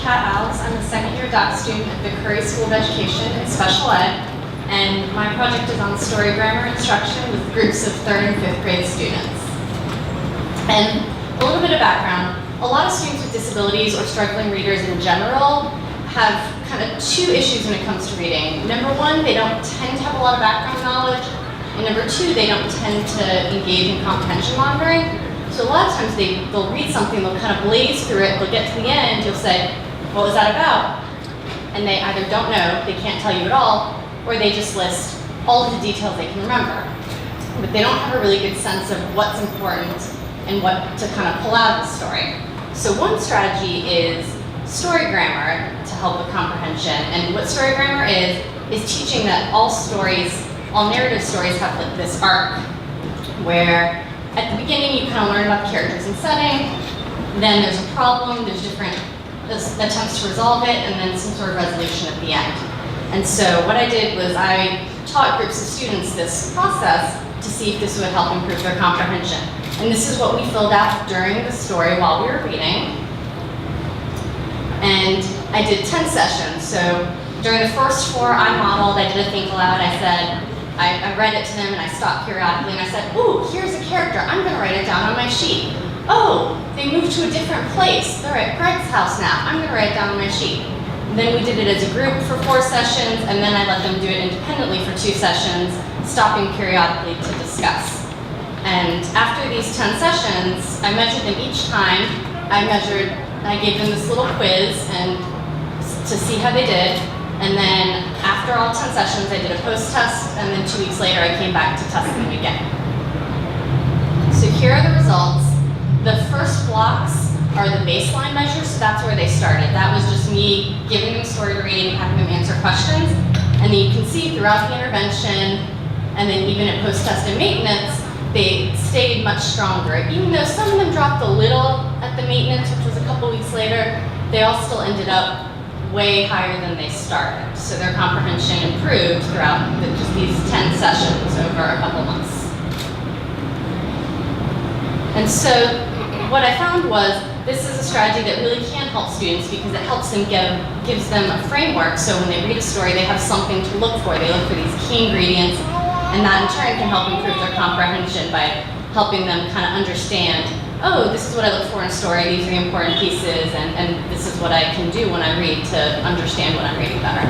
Kat Alves. I'm a second-year doc student at the Curry School of Education in Special Ed, and my project is on story grammar instruction with groups of 3rd and 5th grade students. And a little bit of background, a lot of students with disabilities or struggling readers in general have kind of two issues when it comes to reading. Number one, they don't tend to have a lot of background knowledge, and number two, they don't tend to engage in comprehension monitoring. So a lot of times they'll read something, they'll kind of blaze through it, they'll get to the end, you'll say, what was that about? And they either don't know, they can't tell you at all, or they just list all of the details they can remember. But they don't have a really good sense of what's important and what to kind of pull out of the story. So one strategy is story grammar to help with comprehension. And what story grammar is teaching that all narrative stories have like this arc where at the beginning you kind of learn about the characters and setting, then there's a problem, there's different attempts to resolve it, and then some sort of resolution at the end. And so what I did was I taught groups of students this process to see if this would help improve their comprehension. And this is what we filled out during the story while we were reading. And I did 10 sessions. So during the first 4 I modeled, I did a think aloud, I read it to them and I stopped periodically and I said, ooh, here's a character, I'm gonna write it down on my sheet. Oh, they moved to a different place, they're at Greg's house now, I'm gonna write it down on my sheet. And then we did it as a group for 4 sessions, and then I let them do it independently for 2 sessions, stopping periodically to discuss. And after these 10 sessions, I measured them each time. I gave them this little quiz and to see how they did. And then after all 10 sessions, I did a post-test, and then 2 weeks later, I came back to test them again. So here are the results. The first blocks are the baseline measures, so that's where they started. That was just me giving them a story to read and having them answer questions. And then you can see throughout the intervention, and then even at post-test and maintenance, they stayed much stronger. Even though some of them dropped a little at the maintenance, which was a couple weeks later, they all still ended up way higher than they started. So their comprehension improved throughout just these 10 sessions over a couple months. And so what I found was this is a strategy that really can help students because it helps them gives them a framework. So when they read a story, they have something to look for. They look for these key ingredients, and that in turn can help improve their comprehension by helping them kind of understand, oh, this is what I look for in a story, these are the important pieces, and this is what I can do when I read to understand what I'm reading better.